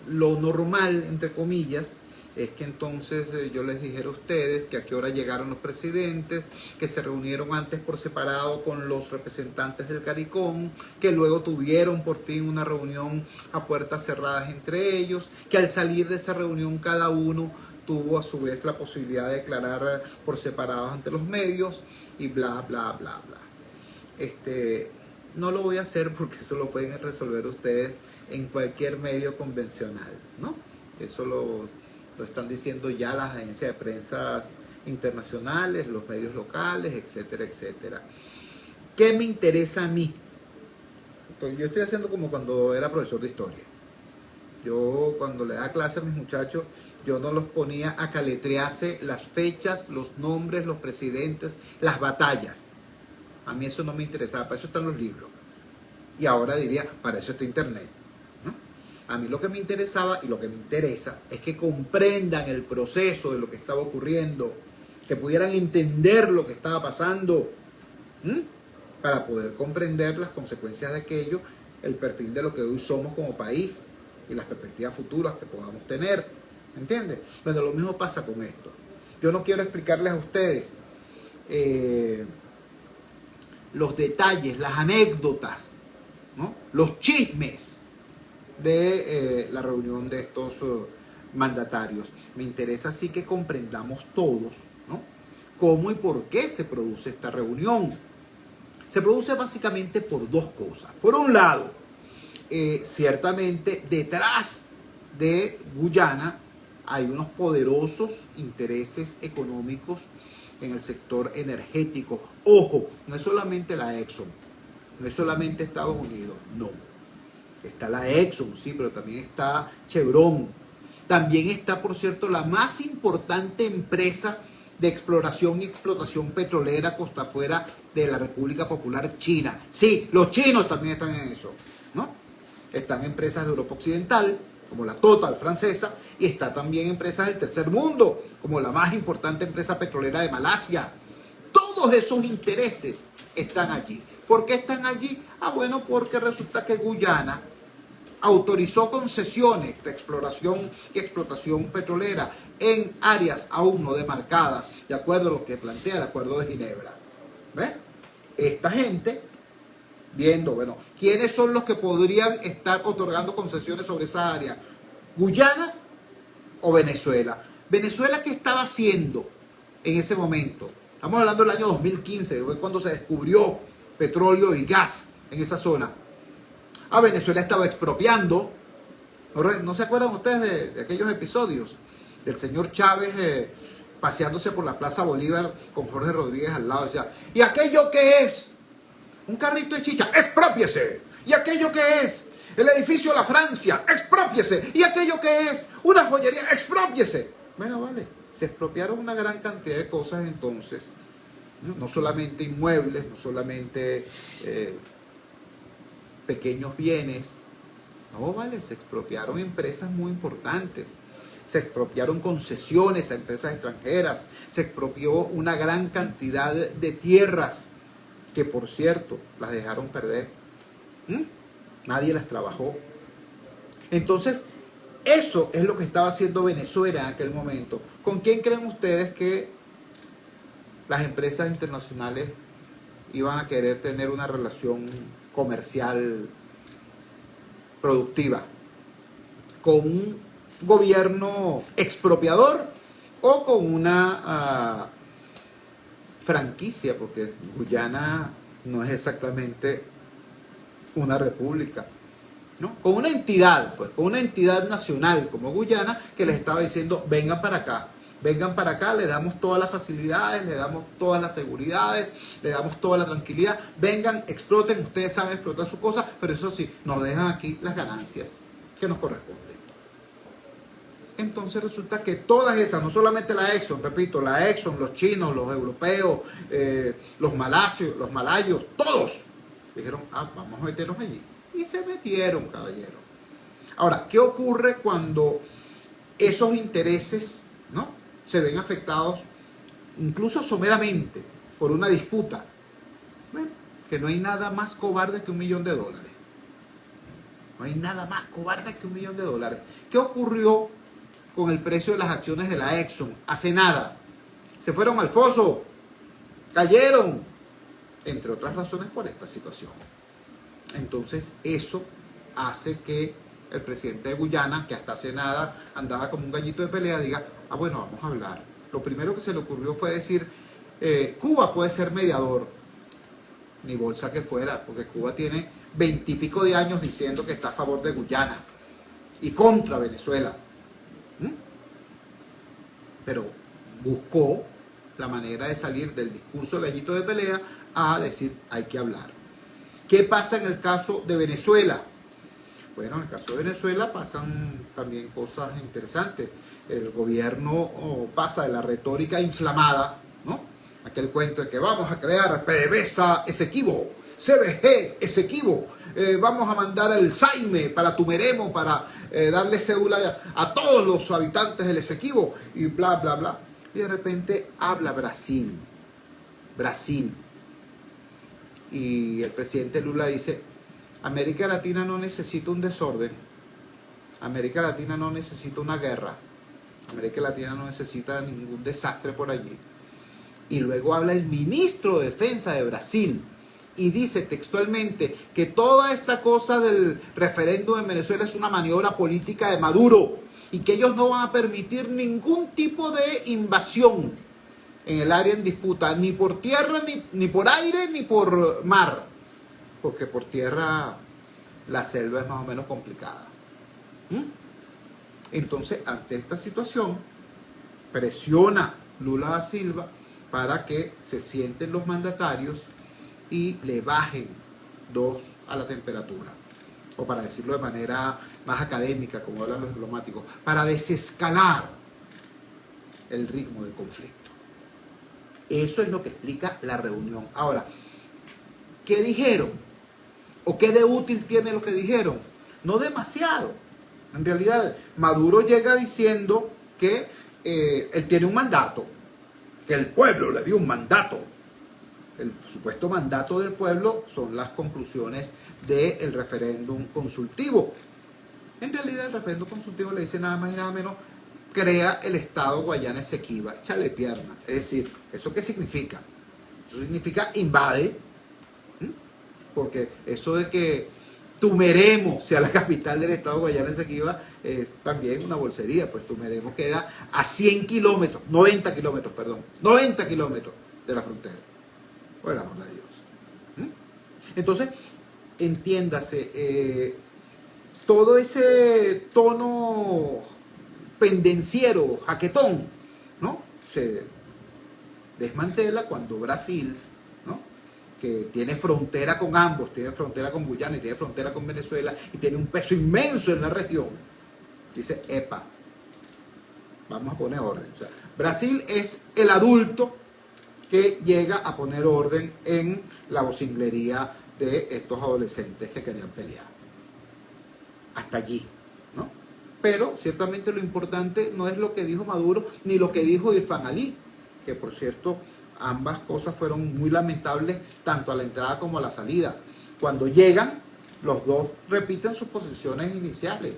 lo normal, entre comillas, es que entonces yo les dijera a ustedes que a qué hora llegaron los presidentes, que se reunieron antes por separado con los representantes del CARICOM, que luego tuvieron por fin una reunión a puertas cerradas entre ellos, que al salir de esa reunión cada uno tuvo a su vez la posibilidad de declarar por separado ante los medios y bla, bla, bla, bla. No lo voy a hacer porque eso lo pueden resolver ustedes en cualquier medio convencional, ¿no? Eso lo están diciendo ya las agencias de prensa internacionales, los medios locales, etcétera, etcétera. ¿Qué me interesa a mí? Entonces, yo estoy haciendo como cuando era profesor de historia. Yo cuando le daba clase a mis muchachos, yo no los ponía a caletrearse las fechas, los nombres, los presidentes, las batallas. A mí eso no me interesaba, para eso están los libros. Y ahora diría, para eso está internet. A mí lo que me interesaba y lo que me interesa es que comprendan el proceso de lo que estaba ocurriendo, que pudieran entender lo que estaba pasando, para poder comprender las consecuencias de aquello, el perfil de lo que hoy somos como país y las perspectivas futuras que podamos tener. ¿Entiendes? Bueno, lo mismo pasa con esto. Yo no quiero explicarles a ustedes los detalles, las anécdotas, ¿no? Los chismes de la reunión de estos mandatarios. Me interesa sí que comprendamos todos, ¿no?, cómo y por qué se produce esta reunión. Se produce básicamente por dos cosas. Por un lado, ciertamente detrás de Guyana hay unos poderosos intereses económicos en el sector energético. Ojo, no es solamente la Exxon, no es solamente Estados Unidos, no. Está la Exxon, sí, pero también está Chevron. También está, por cierto, la más importante empresa de exploración y explotación petrolera costa afuera de la República Popular China. Sí, los chinos también están en eso, ¿no? Están empresas de Europa Occidental, como la Total francesa, y está también empresas del tercer mundo, como la más importante empresa petrolera de Malasia. Todos esos intereses están allí. ¿Por qué están allí? Ah, bueno, porque resulta que Guyana autorizó concesiones de exploración y explotación petrolera en áreas aún no demarcadas, de acuerdo a lo que plantea el Acuerdo de Ginebra. ¿Ves? Esta gente, viendo, bueno, ¿quiénes son los que podrían estar otorgando concesiones sobre esa área? ¿Guyana o Venezuela? ¿Venezuela qué estaba haciendo en ese momento? Estamos hablando del año 2015, fue cuando se descubrió petróleo y gas en esa zona. Venezuela estaba expropiando. ¿No se acuerdan ustedes de aquellos episodios del señor Chávez paseándose por la Plaza Bolívar con Jorge Rodríguez al lado? Decía, ¿y aquello qué es? Un carrito de chicha, exprópiese. ¿Y aquello qué es? El edificio La Francia, exprópiese. ¿Y aquello qué es? Una joyería, exprópiese. Bueno, vale, se expropiaron una gran cantidad de cosas entonces, no solamente inmuebles, no solamente pequeños bienes, no, vale, se expropiaron empresas muy importantes, se expropiaron concesiones a empresas extranjeras, se expropió una gran cantidad de tierras que, por cierto, las dejaron perder. Nadie las trabajó. Entonces, eso es lo que estaba haciendo Venezuela en aquel momento. ¿Con quién creen ustedes que las empresas internacionales iban a querer tener una relación comercial productiva? ¿Con un gobierno expropiador o con una franquicia? Porque Guyana no es exactamente una república, ¿no? Con una entidad, pues, con una entidad nacional como Guyana, que les estaba diciendo, vengan para acá, le damos todas las facilidades, le damos todas las seguridades, le damos toda la tranquilidad, vengan, exploten, ustedes saben explotar sus cosas, pero eso sí, nos dejan aquí las ganancias que nos corresponden. Entonces resulta que todas esas, no solamente la Exxon, repito, la Exxon, los chinos, los europeos, los malayos, todos dijeron, vamos a meternos allí. Y se metieron, caballero. Ahora, ¿qué ocurre cuando esos intereses, ¿no?, se ven afectados, incluso someramente, por una disputa? Bueno, que no hay nada más cobarde que $1 millón. No hay nada más cobarde que $1 millón. ¿Qué ocurrió con el precio de las acciones de la Exxon? Hace nada. Se fueron al foso, cayeron, entre otras razones por esta situación. Entonces eso hace que el presidente de Guyana, que hasta hace nada andaba como un gallito de pelea, diga, bueno, vamos a hablar. Lo primero que se le ocurrió fue decir, Cuba puede ser mediador. Ni bolsa que fuera, porque Cuba tiene 20 y pico de años diciendo que está a favor de Guyana y contra Venezuela. Pero buscó la manera de salir del discurso de gallito de pelea a decir, hay que hablar. ¿Qué pasa en el caso de Venezuela? Bueno, en el caso de Venezuela pasan también cosas interesantes. El gobierno pasa de la retórica inflamada, ¿no? Aquel cuento de que vamos a crear PDVSA Esequibo, CBG Esequibo, vamos a mandar el Saime para Tumeremo, para darle cédula a todos los habitantes del Esequibo y bla, bla, bla. Y de repente habla Brasil. Y el presidente Lula dice, América Latina no necesita un desorden, América Latina no necesita una guerra, América Latina no necesita ningún desastre por allí. Y luego habla el ministro de Defensa de Brasil y dice textualmente que toda esta cosa del referéndum en Venezuela es una maniobra política de Maduro y que ellos no van a permitir ningún tipo de invasión en el área en disputa, ni por tierra, ni por aire, ni por mar, porque por tierra la selva es más o menos complicada. Entonces, ante esta situación, presiona Lula da Silva para que se sienten los mandatarios y le bajen 2 a la temperatura, o para decirlo de manera más académica, como hablan los diplomáticos, para desescalar el ritmo del conflicto. Eso es lo que explica la reunión. Ahora, ¿qué dijeron? ¿O qué de útil tiene lo que dijeron? No demasiado. En realidad, Maduro llega diciendo que él tiene un mandato, que el pueblo le dio un mandato. El supuesto mandato del pueblo son las conclusiones del referéndum consultivo. En realidad, el referéndum consultivo le dice nada más y nada menos, crea el Estado Guayana Esequiba, échale pierna. Es decir, ¿eso qué significa? Eso significa invade, porque eso de que Tumeremo sea la capital del Estado Guayana Esequiba es también una bolsería, pues Tumeremo queda a 90 kilómetros de la frontera, por el amor de Dios. Entonces, entiéndase, todo ese tono pendenciero, jaquetón, ¿no? Se desmantela cuando Brasil, ¿no? Que tiene frontera con ambos, tiene frontera con Guyana y tiene frontera con Venezuela y tiene un peso inmenso en la región, dice, epa, vamos a poner orden. O sea, Brasil es el adulto que llega a poner orden en la vocinglería de estos adolescentes que querían pelear. Hasta allí, ¿no? Pero ciertamente lo importante no es lo que dijo Maduro ni lo que dijo Irfan Ali, que por cierto ambas cosas fueron muy lamentables tanto a la entrada como a la salida. Cuando llegan, los dos repiten sus posiciones iniciales.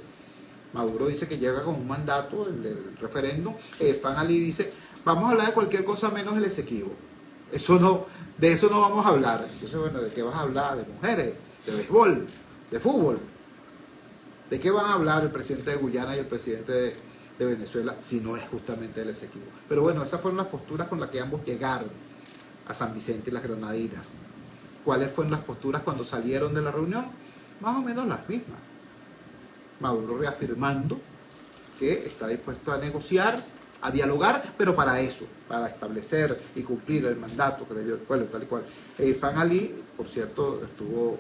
Maduro dice que llega con un mandato, el del referéndum. Irfan Ali dice, vamos a hablar de cualquier cosa menos el Esequibo. De eso no vamos a hablar. Entonces, bueno, ¿de qué vas a hablar? De mujeres, de béisbol, de fútbol. ¿De qué van a hablar el presidente de Guyana y el presidente de Venezuela si no es justamente el Esequibo? Pero bueno, esas fueron las posturas con las que ambos llegaron a San Vicente y las Granadinas. ¿Cuáles fueron las posturas cuando salieron de la reunión? Más o menos las mismas. Maduro reafirmando que está dispuesto a negociar, a dialogar, pero para eso, para establecer y cumplir el mandato que le dio el pueblo, tal y cual. Irfan Ali, por cierto, estuvo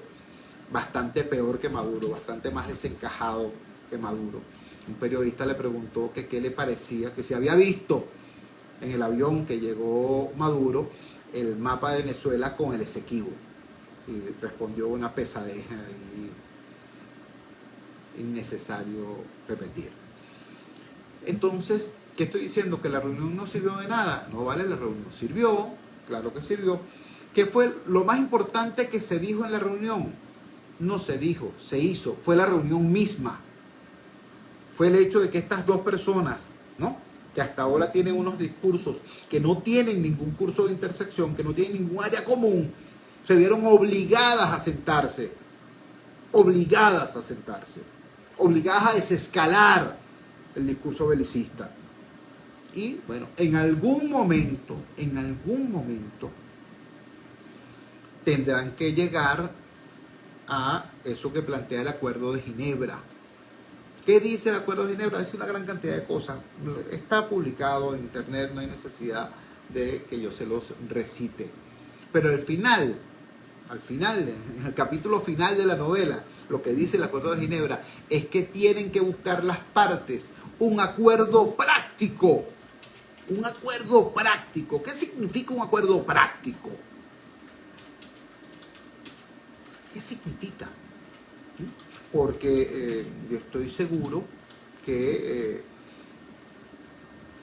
bastante peor que Maduro, bastante más desencajado que Maduro. Un periodista le preguntó que qué le parecía, que se había visto en el avión que llegó Maduro el mapa de Venezuela con el Esequibo. Y respondió una pesadez innecesario repetir. Entonces, ¿qué estoy diciendo? ¿Que la reunión no sirvió de nada? No vale, la reunión sirvió, claro que sirvió. ¿Qué fue lo más importante que se dijo en la reunión? no se dijo, se hizo. Fue la reunión misma. Fue el hecho de que estas dos personas, ¿no?, que hasta ahora tienen unos discursos que no tienen ningún curso de intersección, que no tienen ningún área común, se vieron obligadas a sentarse, obligadas a desescalar el discurso belicista. Y bueno, en algún momento, tendrán que llegar a eso que plantea el Acuerdo de Ginebra. ¿Qué dice el Acuerdo de Ginebra? Dice una gran cantidad de cosas. Está publicado en internet, no hay necesidad de que yo se los recite. Pero al final, en el capítulo final de la novela, lo que dice el Acuerdo de Ginebra es que tienen que buscar las partes un acuerdo práctico. Un acuerdo práctico. ¿Qué significa un acuerdo práctico? ¿Qué significa? Porque yo estoy seguro que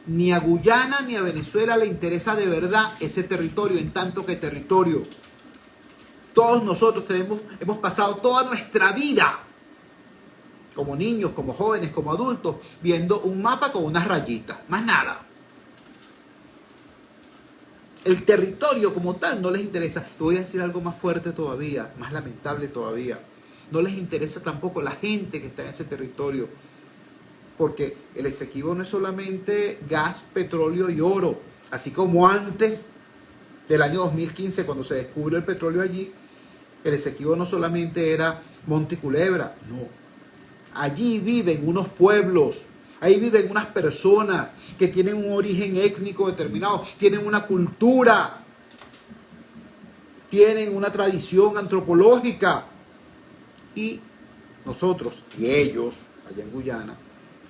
ni a Guyana ni a Venezuela le interesa de verdad ese territorio, en tanto que territorio. Todos nosotros hemos pasado toda nuestra vida, como niños, como jóvenes, como adultos, viendo un mapa con unas rayitas, más nada. El territorio como tal no les interesa. Te voy a decir algo más fuerte todavía, más lamentable todavía. No les interesa tampoco la gente que está en ese territorio, porque el Esequibo no es solamente gas, petróleo y oro, así como antes del año 2015, cuando se descubrió el petróleo allí. El Esequibo no solamente era Monte y Culebra, no. Allí viven unos pueblos, ahí viven unas personas que tienen un origen étnico determinado, tienen una cultura, tienen una tradición antropológica. Y nosotros y ellos, allá en Guyana,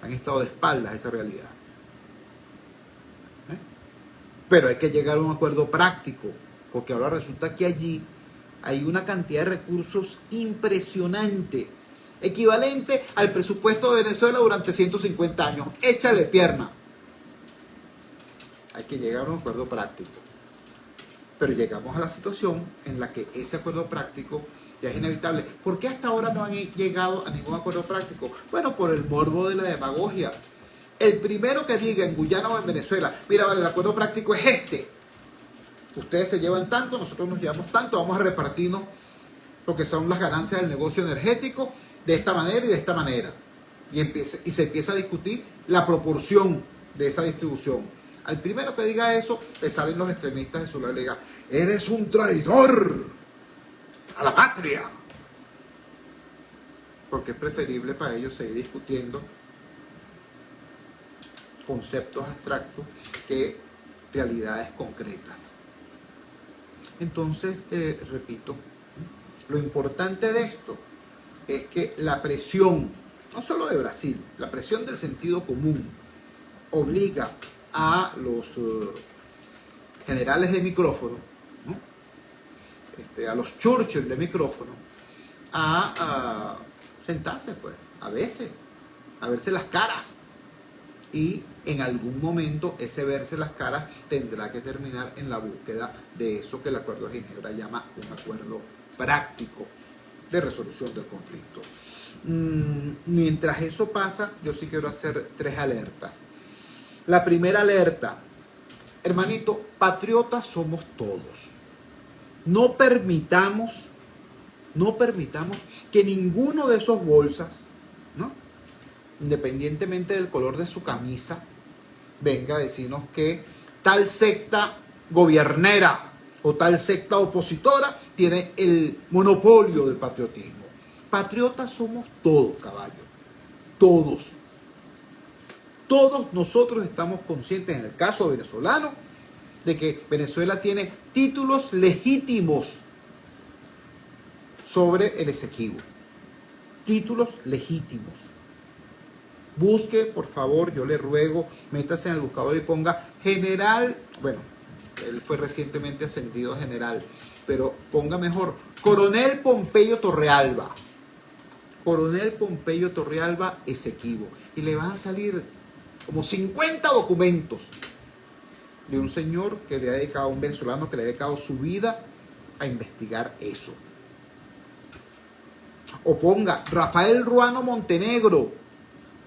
han estado de espaldas a esa realidad. Pero hay que llegar a un acuerdo práctico, porque ahora resulta que allí hay una cantidad de recursos impresionante, equivalente al presupuesto de Venezuela durante 150 años. Échale pierna. Hay que llegar a un acuerdo práctico. Pero llegamos a la situación en la que ese acuerdo práctico ya es inevitable. ¿Por qué hasta ahora no han llegado a ningún acuerdo práctico? Bueno, por el morbo de la demagogia. El primero que diga en Guyana o en Venezuela, mira, vale, el acuerdo práctico es este. Ustedes se llevan tanto, nosotros nos llevamos tanto, vamos a repartirnos lo que son las ganancias del negocio energético de esta manera y de esta manera. Y se empieza a discutir la proporción de esa distribución. Al primero que diga eso, le salen los extremistas de su lado y le digan, eres un traidor a la patria. Porque es preferible para ellos seguir discutiendo conceptos abstractos que realidades concretas. Entonces, repito, lo importante de esto es que la presión, no solo de Brasil, la presión del sentido común obliga a los generales de micrófono, ¿no?, a los Churchill de micrófono, a sentarse, pues, a verse las caras. Y en algún momento ese verse las caras tendrá que terminar en la búsqueda de eso que el Acuerdo de Ginebra llama un acuerdo práctico de resolución del conflicto. Mientras eso pasa, yo sí quiero hacer 3 alertas. La primera alerta, hermanito, patriotas somos todos. No permitamos que ninguno de esos bolsas, ¿no?, independientemente del color de su camisa, venga a decirnos que tal secta gobiernera o tal secta opositora tiene el monopolio del patriotismo. Patriotas somos todos, caballo. Todos. Todos nosotros estamos conscientes, en el caso venezolano, de que Venezuela tiene títulos legítimos sobre el Esequibo. Títulos legítimos. Busque, por favor, yo le ruego, métase en el buscador y ponga general, bueno, él fue recientemente ascendido a general, pero ponga mejor, Coronel Pompeyo Torrealba. Coronel Pompeyo Torrealba Esequibo. Y le van a salir como 50 documentos de un señor que le ha dedicado, un venezolano que le ha dedicado su vida a investigar eso. O ponga Rafael Ruano Montenegro,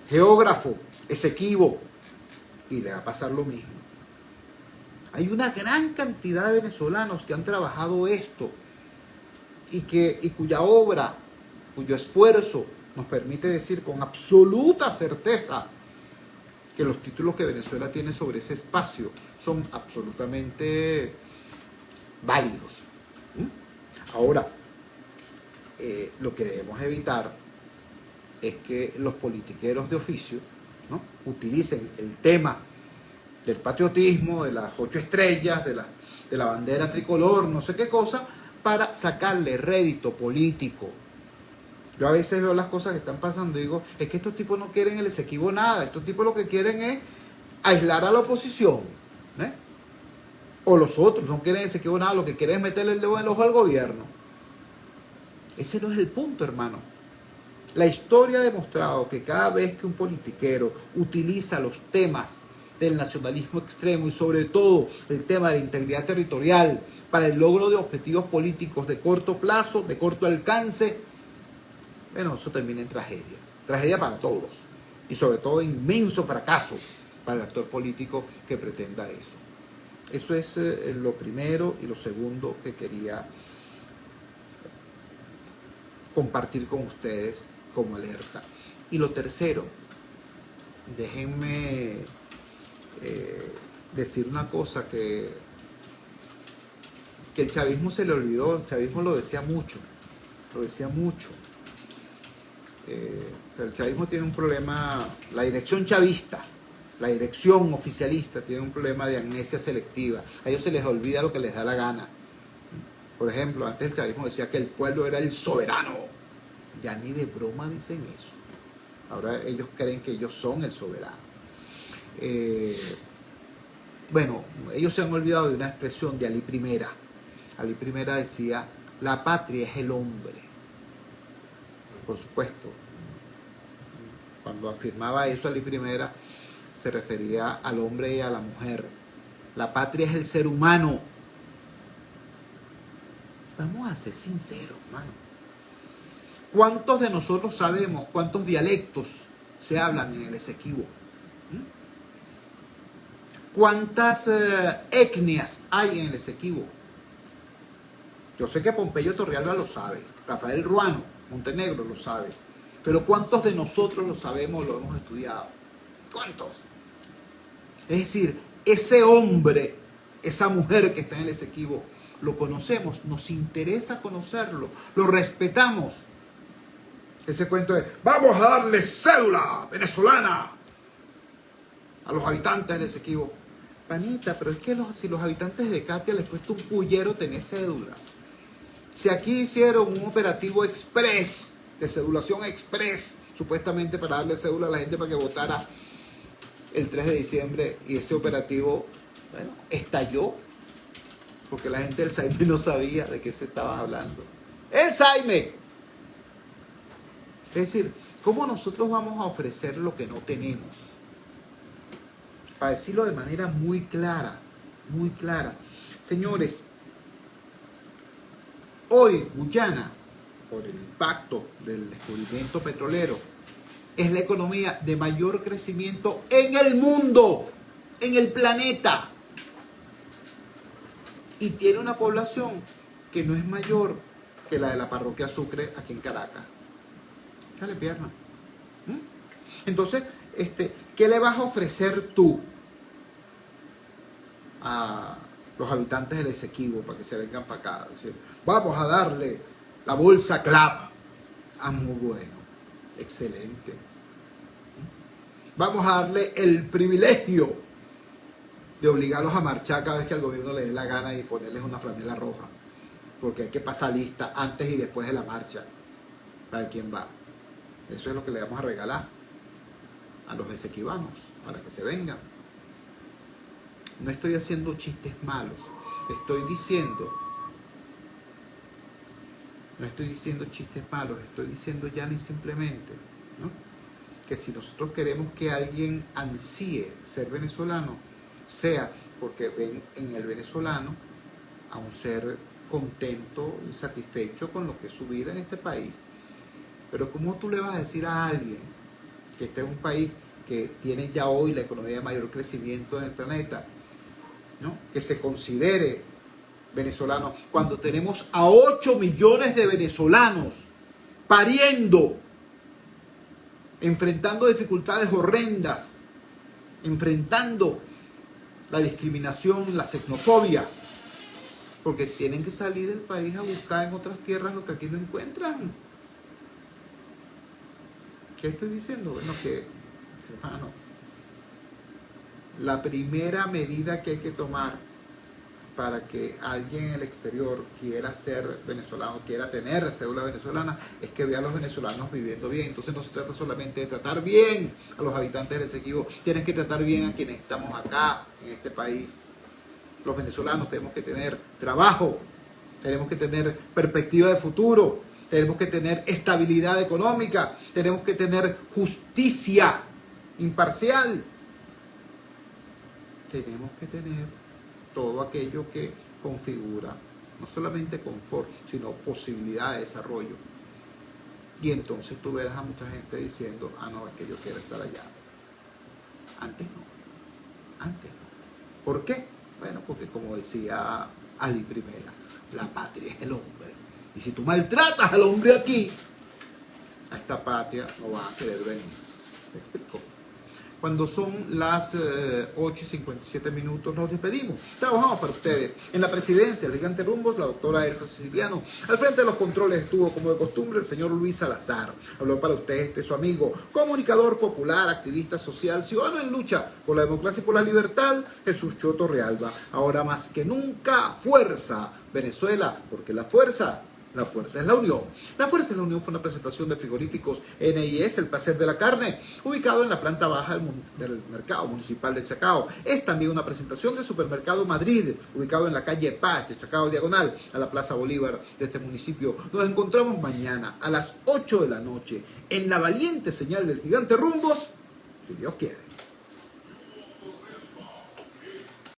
geógrafo, Esequibo, y le va a pasar lo mismo. Hay una gran cantidad de venezolanos que han trabajado esto y cuya obra, cuyo esfuerzo nos permite decir con absoluta certeza que los títulos que Venezuela tiene sobre ese espacio son absolutamente válidos. Ahora, lo que debemos evitar es que los politiqueros de oficio, ¿no?, utilicen el tema del patriotismo, de las 8 estrellas, de la bandera tricolor, no sé qué cosa, para sacarle rédito político. Yo a veces veo las cosas que están pasando y digo, es que estos tipos no quieren el Esequibo nada, estos tipos lo que quieren es aislar a la oposición, ¿eh? O los otros no quieren el Esequibo nada, lo que quieren es meterle el dedo en el ojo al gobierno. Ese no es el punto, hermano. La historia ha demostrado que cada vez que un politiquero utiliza los temas del nacionalismo extremo y sobre todo el tema de la integridad territorial para el logro de objetivos políticos de corto plazo, de corto alcance, bueno, eso termina en tragedia. Tragedia para todos y sobre todo inmenso fracaso para el actor político que pretenda eso. Eso es lo primero, y lo segundo que quería compartir con ustedes como alerta. Y lo tercero, déjenme decir una cosa que el chavismo se le olvidó. El chavismo lo decía mucho, pero el chavismo tiene un problema, la dirección chavista, la dirección oficialista tiene un problema de amnesia selectiva. A ellos se les olvida lo que les da la gana. Por ejemplo, antes el chavismo decía que el pueblo era el soberano. Ya ni de broma dicen eso. Ahora ellos creen que ellos son el soberano. Bueno, ellos se han olvidado de una expresión de Alí I. Alí I decía, la patria es el hombre. Por supuesto, cuando afirmaba eso Alí I, se refería al hombre y a la mujer. La patria es el ser humano. Vamos a ser sinceros, hermano. ¿Cuántos de nosotros sabemos cuántos dialectos se hablan en el Esequibo? ¿Cuántas etnias hay en el Esequibo? Yo sé que Pompeyo Torrealba lo sabe, Rafael Ruano Montenegro lo sabe, pero ¿cuántos de nosotros lo sabemos, lo hemos estudiado? ¿Cuántos? Es decir, ese hombre, esa mujer que está en el Esequibo, lo conocemos, nos interesa conocerlo, lo respetamos. Ese cuento de, vamos a darle cédula venezolana a los habitantes del Esequibo. Panita, pero es que si los habitantes de Catia les cuesta un pullero tener cédula. Si aquí hicieron un operativo express, de cedulación express, supuestamente para darle cédula a la gente para que votara el 3 de diciembre, y ese operativo, bueno, estalló, porque la gente del Saime no sabía de qué se estaba hablando. ¡El Saime! Es decir, ¿cómo nosotros vamos a ofrecer lo que no tenemos? Para decirlo de manera muy clara, muy clara. Señores, hoy Guyana, por el impacto del descubrimiento petrolero, es la economía de mayor crecimiento en el mundo, en el planeta. Y tiene una población que no es mayor que la de la parroquia Sucre aquí en Caracas. Dale pierna. Entonces, ¿qué le vas a ofrecer tú a los habitantes del Esequibo para que se vengan para acá? Es decir, vamos a darle la bolsa CLAP. Ah, muy bueno, excelente. Vamos a darle el privilegio de obligarlos a marchar cada vez que al gobierno le dé la gana y ponerles una franela roja, porque hay que pasar lista antes y después de la marcha para ver quién va. Eso es lo que le vamos a regalar a los esequibanos para que se vengan. No estoy haciendo chistes malos, estoy diciendo chistes malos, estoy diciendo ya ni simplemente, ¿no?, que si nosotros queremos que alguien ansíe ser venezolano, sea porque ven en el venezolano a un ser contento y satisfecho con lo que es su vida en este país, Pero ¿cómo tú le vas a decir a alguien que está en un país que tiene ya hoy la economía de mayor crecimiento en el planeta, ¿no?, que se considere venezolano, cuando tenemos a 8 millones de venezolanos pariendo, enfrentando dificultades horrendas, enfrentando la discriminación, la xenofobia, porque tienen que salir del país a buscar en otras tierras lo que aquí no encuentran? ¿Qué estoy diciendo? Bueno, que, hermano, la primera medida que hay que tomar para que alguien en el exterior quiera ser venezolano, quiera tener cédula venezolana, es que vea a los venezolanos viviendo bien. Entonces no se trata solamente de tratar bien a los habitantes del Esequibo, tienen que tratar bien a quienes estamos acá, en este país. Los venezolanos tenemos que tener trabajo, tenemos que tener perspectiva de futuro, tenemos que tener estabilidad económica, tenemos que tener justicia imparcial, tenemos que tener todo aquello que configura no solamente confort, sino posibilidad de desarrollo. Y entonces tú verás a mucha gente diciendo, ah, no, es que yo quiero estar allá. Antes no, antes no. ¿Por qué? Bueno, porque como decía Ali Primera, la patria es el hombre. Y si tú maltratas al hombre aquí, a esta patria no va a querer venir. ¿Me explico? Cuando son las 8:57, nos despedimos. Trabajamos para ustedes. En la presidencia del Gigante Rumbos, la doctora Elsa Siciliano. Al frente de los controles estuvo, como de costumbre, el señor Luis Salazar. Habló para ustedes su amigo, comunicador popular, activista social, ciudadano en lucha por la democracia y por la libertad, Jesús Choto Realba. Ahora más que nunca, fuerza, Venezuela, porque la fuerza es la unión. La fuerza es la unión fue una presentación de frigoríficos NIS, el placer de la carne, ubicado en la planta baja del mercado municipal de Chacao. Es también una presentación de Supermercado Madrid, ubicado en la calle Paz de Chacao, diagonal a la Plaza Bolívar de este municipio. Nos encontramos mañana a las 8 de la noche en la valiente señal del Gigante Rumbos, si Dios quiere.